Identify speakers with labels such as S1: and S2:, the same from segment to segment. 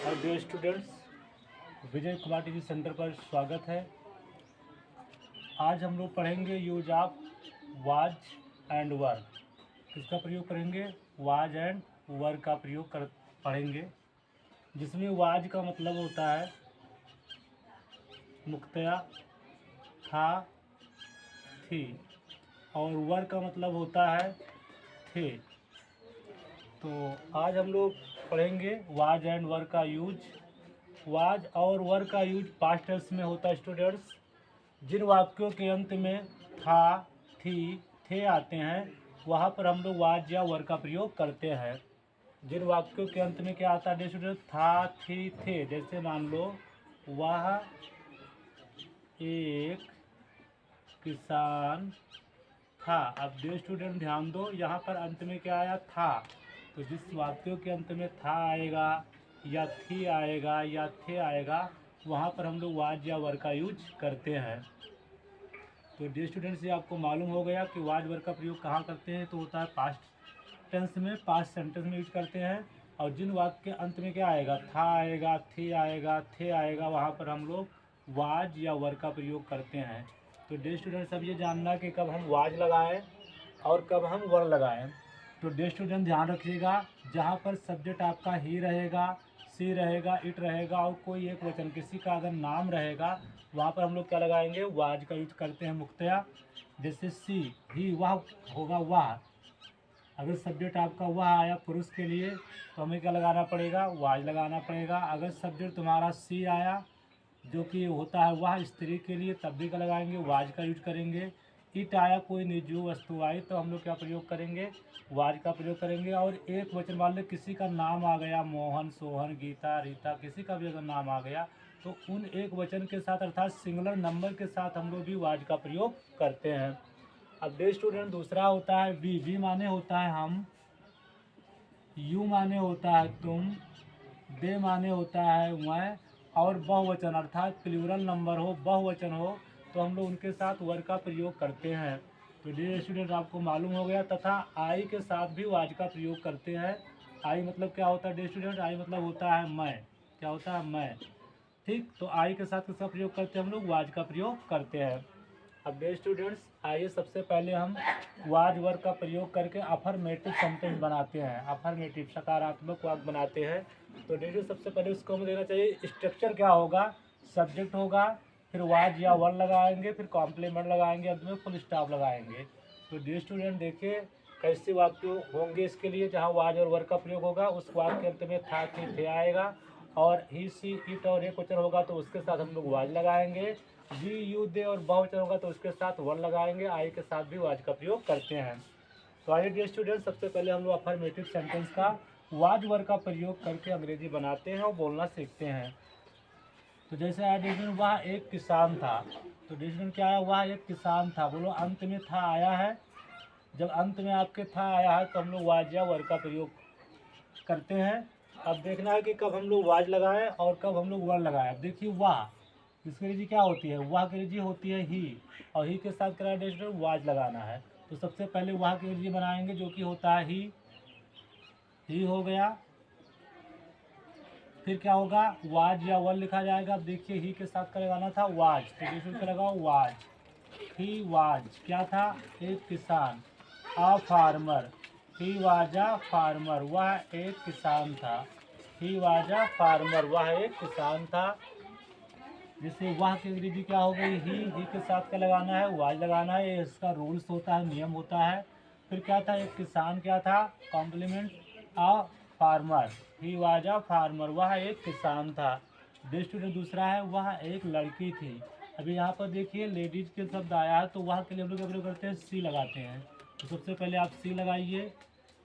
S1: और dear students, Vijay Kumar TV centre पर स्वागत है। आज हम लोग पढ़ेंगे यूज ऑफ वाज एंड वर। किसका प्रयोग करेंगे? वाज एंड वर का प्रयोग कर पढ़ेंगे, जिसमें वाज का मतलब होता है मुख्तया, था, थी, और वर का मतलब होता है थे। तो आज हम लोग पढ़ेंगे वाज एंड वर का यूज। वाज और वर का यूज पास्ट टेंस में होता है स्टूडेंट्स। जिन वाक्यों के अंत में था, थी, थे आते हैं, वहाँ पर हम लोग वाज या वर का प्रयोग करते हैं। जिन वाक्यों के अंत में क्या आता है स्टूडेंट? था, थी, थे। जैसे मान लो, वह एक किसान था। अब जो स्टूडेंट ध्यान दो, यहाँ पर अंत में क्या आया? था। तो जिस वाक्यों के अंत में था आएगा या थी आएगा या थे आएगा, वहाँ पर हम लोग वाज या वर का यूज करते हैं। तो डियर स्टूडेंट्स, ये आपको मालूम हो गया कि वाज वर का प्रयोग कहाँ करते हैं। तो होता है पास्ट टेंस में, पास्ट सेंटेंस में यूज करते हैं। और जिन वाक्य के अंत में क्या आएगा? था आएगा, थी आएगा, थे आएगा, वहाँ पर हम लोग वाज या वर का प्रयोग करते हैं। तो डियर स्टूडेंट्स, अब ये जानना कि कब हम वाज लगाएं और कब हम वर लगाएं। तो डियर स्टूडेंट ध्यान रखिएगा, जहाँ पर सब्जेक्ट आपका ही रहेगा, सी रहेगा, इट रहेगा और कोई एक वचन किसी का अगर नाम रहेगा, वहाँ पर हम लोग क्या लगाएंगे? वाज का यूज करते हैं मुख्तया। जैसे सी, ही, वह होगा वाह। अगर सब्जेक्ट आपका वह आया पुरुष के लिए, तो हमें क्या लगाना पड़ेगा? वाज लगाना पड़ेगा। अगर सब्जेक्ट तुम्हारा सी आया, जो कि होता है वह स्त्री के लिए, तब भी क्या लगाएंगे? वाज का यूज करेंगे। इट आया, कोई निजी वस्तु आई, तो हम लोग क्या प्रयोग करेंगे? वाज का प्रयोग करेंगे। और एक वचन मान लो किसी का नाम आ गया, मोहन, सोहन, गीता, रीता, किसी का भी अगर नाम आ गया, तो उन एक वचन के साथ अर्थात सिंगुलर नंबर के साथ हम लोग भी वाज का प्रयोग करते हैं। अब डे स्टूडेंट दूसरा होता है वी। वी माने होता है हम, यू माने होता है तुम, दे माने होता है मैं, और बहुवचन अर्थात प्लूरल नंबर हो, बहुवचन हो, तो हम लोग उनके साथ वर का प्रयोग करते हैं। तो डियर स्टूडेंट, आपको मालूम हो गया। तथा आई के साथ भी वाज का प्रयोग करते हैं। आई मतलब क्या होता है डियर स्टूडेंट? आई मतलब होता है मैं। क्या होता है? मैं। ठीक, तो आई के साथ किसका प्रयोग करते हैं? हम लोग वाज का प्रयोग करते हैं। अब डियर स्टूडेंट्स, आइए सबसे पहले हम वाज वर का प्रयोग करके अफर्मेटिव सेंटेंस बनाते हैं। अफर्मेटिव सकारात्मक वाक्य बनाते हैं। तो डियर सबसे पहले उसको हमें देना चाहिए स्ट्रक्चर क्या होगा? सब्जेक्ट होगा, फिर वाज या वर लगाएंगे, फिर कॉम्प्लीमेंट लगाएंगे, अंत में फुल स्टॉप लगाएंगे। तो डियर स्टूडेंट देखिए कैसे वाक्य होंगे इसके लिए। जहाँ वाज और वर का प्रयोग होगा, उस वाक्य के अंत में था, थी, थे आएगा, और ही, सी, इट और एक वचन होगा तो उसके साथ हम लोग वाज लगाएंगे। वी, यू, दे और बहुवचन होगा तो उसके साथ वर लगाएंगे। आई के साथ भी वाज का प्रयोग करते हैं। तो आइए डियर स्टूडेंट, सबसे पहले हम लोग अफर्मेटिव सेंटेंस का वाज वर का प्रयोग करके अंग्रेजी बनाते हैं और बोलना सीखते हैं। तो जैसे आया डिस्टूडेंट, वह एक किसान था। तो डिस्टूडेंट क्या आया? वह एक किसान था। बोलो, अंत में था आया है। जब अंत में आपके था आया है तो हम लोग वाज या वर का प्रयोग करते हैं। अब देखना है कि कब हम लोग वाज लगाएं और कब हम लोग वर लगाएं। अब देखिए, वाह इसकी रीजी क्या होती है? वाह की रीजी होती है ही, और ही के साथ क्या है? वाज लगाना है। तो सबसे पहले वाह की रीजी बनाएंगे, जो कि होता है ही हो गया। फिर क्या होगा? वाज या वर लिखा जाएगा। अब देखिए, ही के साथ क्या लगाना था? वाज। तो जिसमें क्या लगाओ? वाज। ही वाज क्या था? एक किसान। अ farmer. He was a farmer, वह एक किसान था। ही वाज अ फार्मर, वह एक किसान था। जैसे वह की अंग्रेजी क्या हो गई? ही के साथ क्या लगाना है? वाज लगाना है। ये इसका रूल्स होता है, नियम होता है। फिर क्या था? एक किसान क्या था? Complement a farmer. He was a farmer, वह एक किसान था। स्टूडेंट दूसरा है, वह एक लड़की थी। अभी यहाँ पर देखिए लेडीज के शब्द आया है, तो वह के लिए हम लोग क्या प्रयोग करते हैं? सी लगाते हैं। तो सबसे पहले आप सी लगाइए,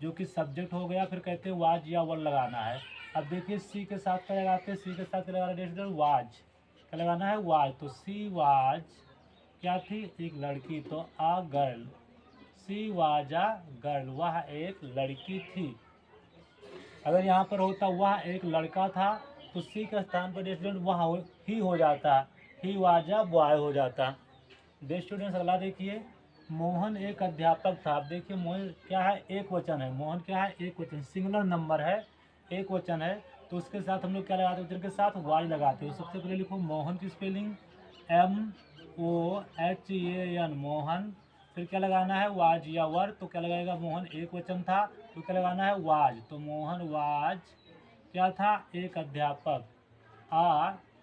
S1: जो कि सब्जेक्ट हो गया। फिर कहते हैं वाज या वर लगाना है। अब देखिए, सी के साथ क्या लगाते हैं? सी के साथ क्या लगाना है? वाज। क्या लगाना है? वाज। तो सी वाज क्या थी? एक लड़की। तो a girl. She was a girl, वह एक लड़की थी। अगर यहाँ पर होता वह एक लड़का था, तो सी के स्थान पर स्टूडेंट वह ही हो जाता, ही वाज अ बॉय हो जाता। स्टूडेंट्स अगला देखिए, मोहन एक अध्यापक था। अब देखिए, मोहन क्या है? एक वचन है। मोहन क्या है? एक वचन, सिंगुलर नंबर है, एक वचन है। तो उसके साथ हम लोग क्या लगाते हैं, वचन के साथ वाज लगाते हैं। सबसे पहले लिखो मोहन की स्पेलिंग MOHAN मोहन। फिर क्या लगाना है, वाज या वर, तो क्या लगाएगा, मोहन एक वचन था तो क्या लगाना है, वाज। तो मोहन वाज क्या था, एक अध्यापक।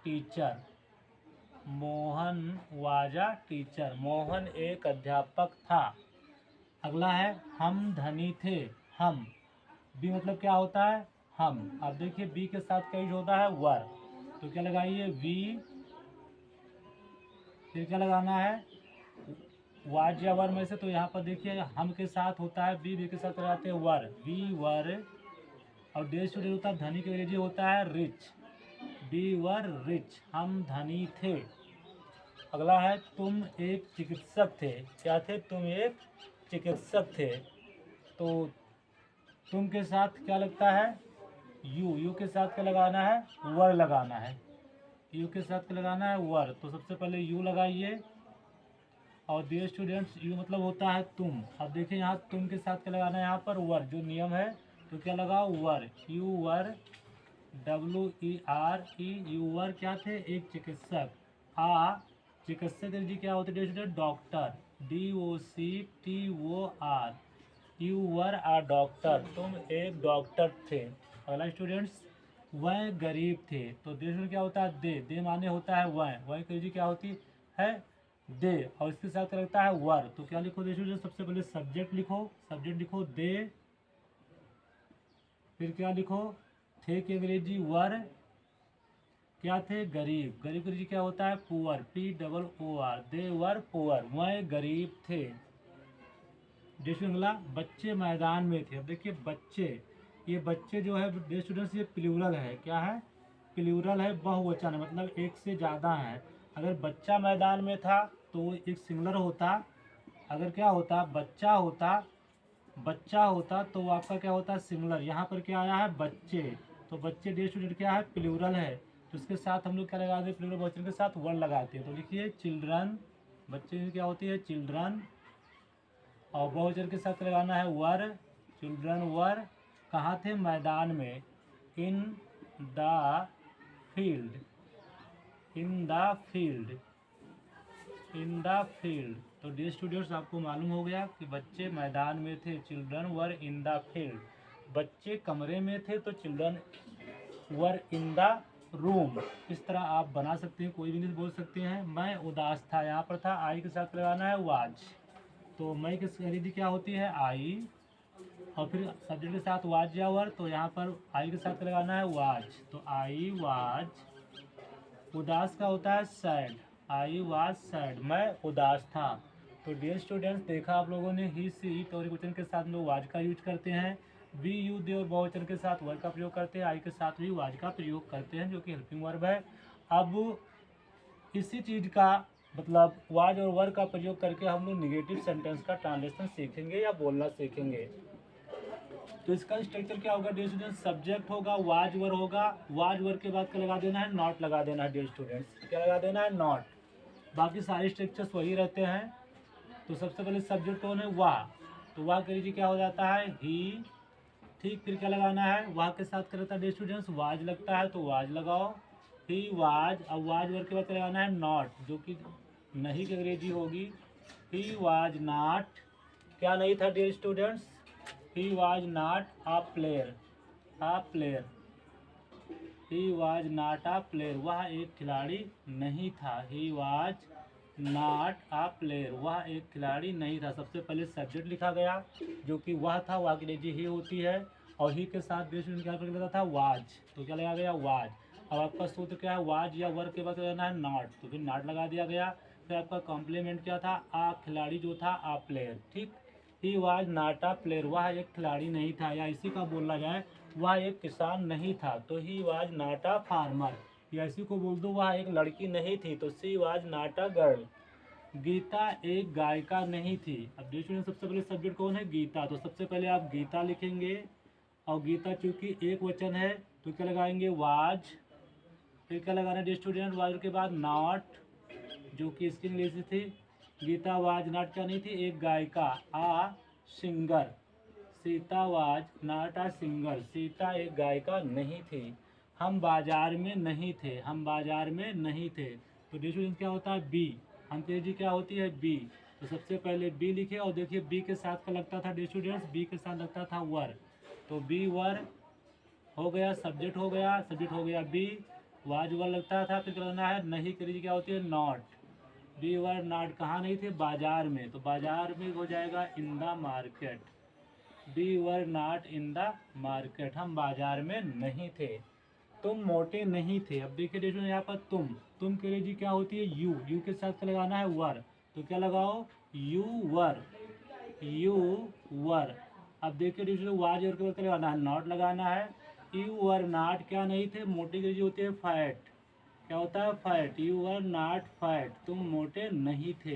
S1: Teacher, Mohan was teacher, Mohan एक अध्यापक था। अगला है हम धनी थे, हम, बी मतलब क्या होता है, हम। अब देखिए बी के साथ क्या यूज होता है, वर, तो क्या लगाइए, वी। फिर क्या लगाना है, वाज या वर में से, तो यहाँ पर देखिए हम के साथ होता है बी के साथ लगाते हैं वर, वी वर। और डे स्टूडेंट होता है धनी के अंग्रेजी होता है रिच, बी वर रिच, हम धनी थे। अगला है तुम एक चिकित्सक थे, क्या थे, तुम एक चिकित्सक थे। तो तुम के साथ क्या लगता है, यू के साथ क्या लगाना है, वर लगाना है। यू के साथ क्या लगाना है, वर। तो सबसे पहले यू लगाइए। और डियर स्टूडेंट्स यू मतलब होता है तुम। अब देखिए यहाँ तुम के साथ क्या लगाना है, यहाँ पर वर, जो नियम है, तो क्या लगाओ, were, you were, WERE, you were क्या थे, एक चिकित्सक। चिकित्सक जी क्या होते हैं student, doctor, DOCTOR, you were doctor, तुम एक डॉक्टर थे। अगला स्टूडेंट्स, वह गरीब थे, तो देश में क्या होता है, दे माने होता है वह जी क्या होती है, दे। और इसके साथ क्या लगता है, वर। तो क्या लिखो देश में, सबसे पहले सब्जेक्ट लिखो दे। फिर क्या लिखो, थे के अंग्रेजी वर, क्या थे, गरीब, गरीब जी क्या होता है, पुअर, POOR, दे वर पुअर, वह गरीब थे। जैसे अगला, बच्चे मैदान में थे। अब देखिए बच्चे, ये बच्चे जो है डे स्टूडेंट्स, ये प्लूरल है, क्या है, प्लूरल है, बहुवचन है, मतलब एक से ज़्यादा है। अगर बच्चा मैदान में था तो एक सिंगुलर होता। अगर क्या होता, बच्चा होता तो आपका क्या होता, सिंगुलर। यहाँ पर क्या आया है, बच्चे, तो बच्चे डे स्टूडेंट क्या है, प्लूरल है, तो इसके साथ हम लोग क्या लगाते हैं, प्लूरल बहुवचन के साथ वन लगाते हैं। तो लिखिए चिल्ड्रन, बच्चे क्या होती है, चिल्ड्रन। और बहुवचन के साथ लगाना है वर, चिल्ड्रन वर। कहाँ थे, मैदान में, in the field, in the field, in the field. तो डियर स्टूडेंट्स आपको मालूम हो गया कि बच्चे मैदान में थे, children were in the field. बच्चे कमरे में थे तो children were in the room. इस तरह आप बना सकते हैं, कोई भी नहीं बोल सकते हैं। मैं उदास था, यहाँ पर था, आई के साथ लगाना है वाज। तो मैं की खरीदी क्या होती है, आई। और फिर सब्जेक्ट के साथ वाज या वर, तो यहाँ पर आई के साथ लगाना है वाज, तो आई वाज। उदास का होता है सैड, आई वाज सैड, मैं उदास था। तो डियर स्टूडेंट्स देखा आप लोगों ने, ही सी इट और क्वेश्चन के साथ लोग वाज का यूज करते हैं, वी यू दे और बहुवचन के साथ वर का प्रयोग करते हैं, आई के साथ भी वाज का प्रयोग करते हैं, जो कि हेल्पिंग वर्ब है। अब इसी चीज़ का मतलब वाज और वर का प्रयोग करके हम लोग निगेटिव सेंटेंस का ट्रांसलेशन सीखेंगे या बोलना सीखेंगे। तो इसका स्ट्रक्चर क्या होगा डियर स्टूडेंट्स, सब्जेक्ट होगा, वाज वर होगा, वाज वर के बाद क्या लगा देना है, नॉट लगा देना है डियर स्टूडेंट्स, क्या लगा देना है, नॉट। बाकी सारे स्ट्रक्चर्स वही रहते हैं। तो सबसे पहले सब्जेक्ट कौन है, वाह, तो वाह करीजिए क्या हो जाता है, ही। ठीक, फिर क्या लगाना है, वाह के साथ क्या रहता है डियर स्टूडेंट्स, वाज लगता है, तो वाज लगाओ, ही वाज। अब वाज वर के बाद क्या लगाना है, नॉट, जो कि नहीं की अंग्रेजी होगी, ही वाज नॉट, क्या नहीं था dear students, he was not a player, a player, he was not a player, वह एक खिलाड़ी नहीं था, he was not a player, वह एक खिलाड़ी नहीं था। सबसे पहले सब्जेक्ट लिखा गया जो कि वह था, वह की अंग्रेजी ही होती है, और ही के साथ बेस क्या लगा था, वाज, तो क्या लगा गया, वाज। अब आपका सूत्र क्या है, वाज या वर्ग के बाद लगाना है नॉट, तो फिर नॉट लगा दिया गया। फिर आपका कॉम्प्लीमेंट क्या था, आ खिलाड़ी जो था, आ प्लेयर। ठीक, ही वाज नॉट अ प्लेयर, वह एक खिलाड़ी नहीं था, या इसी का बोलना जाए वह एक किसान नहीं था, तो ही वाज नॉट अ फार्मर। या इसी को बोल दो, वह एक लड़की नहीं थी, तो she was not a girl. Geeta एक गायिका नहीं थी। अब देखिए सबसे पहले सब्जेक्ट कौन है, गीता, तो सबसे पहले आप गीता लिखेंगे, और गीता चूंकि एक वचन है तो क्या लगाएंगे, वाज। फिर क्या लगाना है स्टूडेंट, वाज के बाद नॉट, जो कि इसकी इंग्लिश थी, गीता वाज नॉट क्या नहीं थी, एक गायिका, आ singer, Sita was not a singer, Sita एक गायिका नहीं थी। हम बाजार में नहीं थे, हम बाजार में नहीं थे। तो डियर स्टूडेंट्स क्या होता है बी, अंग्रेजी क्या होती है बी। तो सबसे पहले बी लिखे और देखिए बी के साथ का लगता था डियर स्टूडेंट्स, बी के साथ लगता था वर। तो बी वर हो गया, सब्जेक्ट हो गया, सब्जेक्ट हो गया बी। वाज वर लगता था, फिर करना है नहीं करीज क्या होती है नॉट। बी वर नॉट कहाँ नहीं थे, बाजार में। तो बाजार में हो जाएगा in the market. We were not in the market, हम बाजार में नहीं थे। तुम मोटे नहीं थे। अब देखिए देखो यहाँ पर तुम के लिए जी क्या होती है यू, यू के साथ लगाना है वर। तो क्या लगाओ यू वर, यू वर। अब देखिए देखो वाज और के ऊपर लगाना है, नॉट लगाना है। यू वर नॉट क्या नहीं थे, मोटे की होती है फैट। क्या होता है fat, you were not fat, तुम मोटे नहीं थे।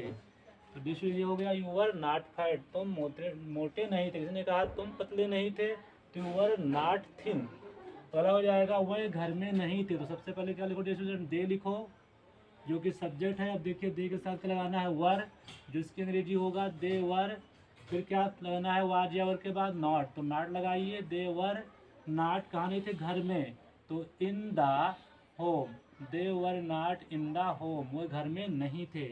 S1: तो दिस ये हो गया यू वर नॉट फैट, तुम मोटे नहीं थे। किसी ने कहा तुम पतले नहीं थे, तो यू वर नॉट थिन। तो अलग हो जाएगा वह घर में नहीं थे। तो सबसे पहले क्या लिखो स्टूडेंट, दे लिखो जो कि सब्जेक्ट है। अब देखिए दे के साथ लगाना है वर, जो इसकी अंग्रेजी होगा दे वर। फिर क्या लगाना है वाज या वर के बाद नॉट, तो नॉट लगाइए। दे वर नॉट कहाँ नहीं थे, घर में। तो in the home, they were not in the home, वो घर में नहीं थे।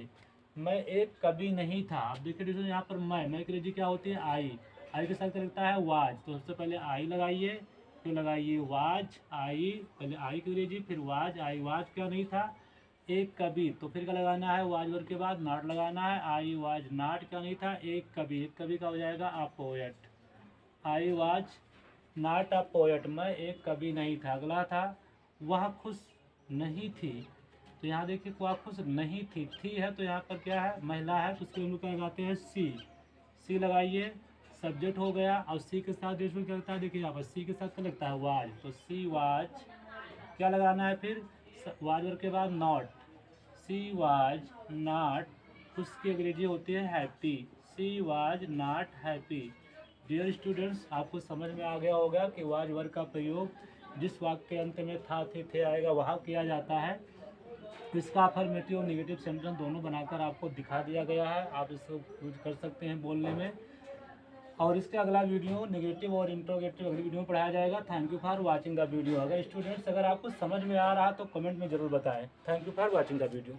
S1: मैं एक कभी नहीं था। अब देखिए दोस्तों यहाँ पर मैं की अंग्रेजी क्या होती है आई, आई के साथ क्या लगता है वाज। तो सबसे पहले आई लगाइए, फिर लगाइए वाज आई, पहले आई की अंग्रेजी फिर वाज आई। वाज क्या नहीं था एक कभी, तो फिर क्या लगाना है वाज वर के बाद नॉट लगाना है। आई वाज नॉट क्या नहीं था एक कभी, एक कभी का हो जाएगा a poet. I was not a poet, मैं एक कभी नहीं था। अगला था वह खुश नहीं थी। तो यहाँ देखिए वह खुश नहीं थी है तो यहाँ पर क्या है महिला है, तो उसके हम लोग क्या लगाते हैं सी, सी लगाइए। सब्जेक्ट हो गया और सी के साथ देश में क्या लगता है, देखिए यहाँ पर सी के साथ क्या लगता है वाज। तो सी वाज क्या लगाना है फिर वाज के बाद नॉट, सी वाज नॉट, उसकी अंग्रेजी होती है happy, she was not happy. Dear students आपको समझ में आ गया होगा कि वाज वर्ग का प्रयोग जिस वाक्य के अंत में था थे आएगा वहाँ किया जाता है। तो इसका अफर्मेटिव और निगेटिव सेंटेंस दोनों बनाकर आपको दिखा दिया गया है, आप इसको यूज कर सकते हैं बोलने में। और इसका अगला वीडियो नेगेटिव और इंट्रोगेटिव अगली वीडियो में पढ़ाया जाएगा। Thank you for watching the video. अगर स्टूडेंट्स अगर आपको समझ में आ रहा तो कमेंट में ज़रूर बताएं। Thank you for watching the video.